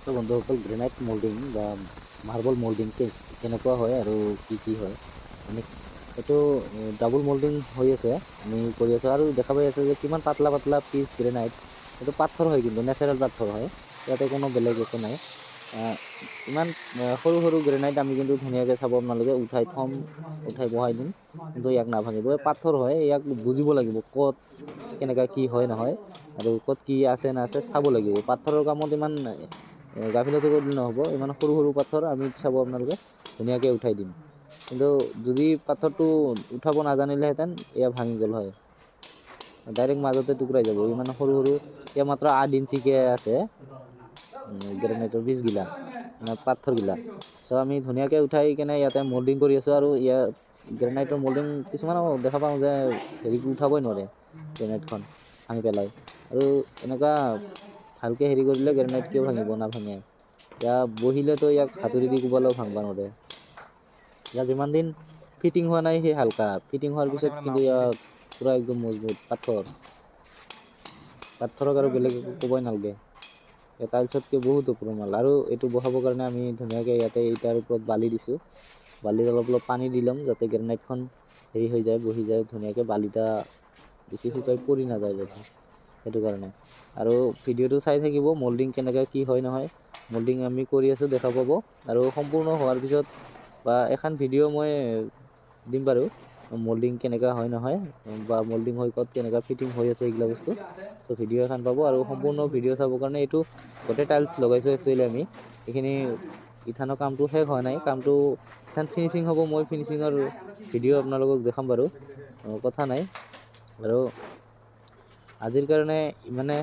তো বন্ধুসকল granite moulding বা মাৰ্বল মোল্ডিং কেনেকুৱা হয় আৰু কি হয় আমি এইটো ডাবল মোল্ডিং হৈ আছে আমি কৰি আছোঁ আৰু দেখা পাই আছে যে কিমান পাতলা পাতলা পিচ গ্ৰেনাইট এইটো পাথৰ হয় কিন্তু নেচাৰেল পাথৰ হয় ইয়াতে কোনো বেলেগ একো নাই ইমান সৰু সৰু গ্ৰেনাইট আমি কিন্তু ধুনীয়াকৈ চাব আপোনালোকে উঠাই বহাই দিম কিন্তু ইয়াক নাভাঙিব পাথৰ হয় ইয়াক বুজিব লাগিব ক'ত কেনেকৈ কি হয় নহয় আৰু ক'ত কি আছে নাছে চাব লাগিব পাথৰৰ কামত ইমান গাফিলতি কৰিলে নহ'ব ইমান সৰু সৰু পাথৰ আমি চাব আপোনালোকে ধুনীয়াকৈ উঠাই দিম কিন্তু যদি পাথৰটো উঠাব নাজানিলেহেঁতেন এয়া ভাঙি গ'ল হয় ডাইৰেক্ট মাজতে টুকুৰাই যাব ইমান সৰু সৰু এয়া মাত্ৰ 8 ইঞ্চিকে আছে গ্ৰেনাইটৰ পিচগিলা মানে পাথৰগিলা চ' আমি ধুনীয়াকৈ উঠাই কেনে ইয়াতে মল্ডিং কৰি আছোঁ আৰু ইয়াত গ্ৰেনাইটৰ মল্ডিং কিছুমানক দেখা পাওঁ যে হেৰি উঠাবই নোৱাৰে গ্ৰেনাইটখন ভাঙি পেলাই আৰু এনেকুৱা ভালকৈ হেৰি কৰিলে গ্ৰেনাইট কিয় ভাঙিব নাভাঙে ইয়াক বহিলেতো ইয়াক হাতুৰি দি কোবালেও ভাঙবা নোৱাৰে ইয়াক যিমান দিন ফিটিং হোৱা নাই সেই হালকা ফিটিং হোৱাৰ পিছত কিন্তু ইয়াক পুৰা একদম মজবুত পাথৰক আৰু বেলেগ একো ক'বই নালাগে টাইলছতকৈ বহুত ওপৰৰ মাল আৰু এইটো বহাবৰ কাৰণে আমি ধুনীয়াকৈ ইয়াতে ইটাৰ ওপৰত বালি দিছোঁ বালিত অলপ অলপ পানী দি ল'ম যাতে গ্ৰেনাইটখন হেৰি হৈ যায় বহি যায় ধুনীয়াকৈ বালিটা বেছি শুকাই পৰি নাযায় যাতে সেইটো কাৰণে আৰু ভিডিঅ'টো চাই থাকিব মল্ডিং কেনেকৈ কি হয় নহয় মল্ডিং আমি কৰি আছোঁ দেখা পাব আৰু সম্পূৰ্ণ হোৱাৰ পিছত বা এখন ভিডিঅ' মই দিম বাৰু মল্ডিং কেনেকুৱা হয় নহয় বা মল্ডিং হৈ ক'ত কেনেকুৱা ফিটিং হৈ আছে এইগিলা বস্তু চ' ভিডিঅ' এখন পাব আৰু সম্পূৰ্ণ ভিডিঅ' চাবৰ কাৰণে এইটো গোটেই টাইলছ লগাইছোঁ একচুৱেলি আমি এইখিনি ইথানৰ কামটো শেষ হোৱা নাই কামটো ইথান ফিনিচিং হ'ব মই ফিনিচিঙৰ ভিডিঅ' আপোনালোকক দেখাম বাৰু কথা নাই আৰু আজিৰ কাৰণে ইমানে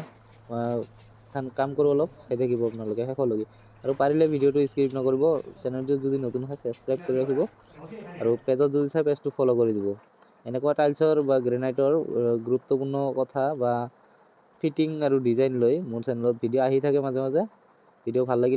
কাম কৰোঁ অলপ চাই থাকিব আপোনালোকে শেষলৈকে আৰু পাৰিলে ভিডিঅ'টো স্কিপ নকৰিব চেনেলটো যদি নতুন হয় ছাবস্ক্ৰাইব কৰি ৰাখিব আৰু পেজত যদি চাই পেজটো ফ'ল' কৰি দিব এনেকুৱা টাইলছৰ বা গ্ৰেনাইটৰ গুৰুত্বপূৰ্ণ কথা বা ফিটিং আৰু ডিজাইন লৈ মোৰ চেনেলত ভিডিঅ' আহি থাকে মাজে মাজে ভিডিঅ' ভাল লাগিলে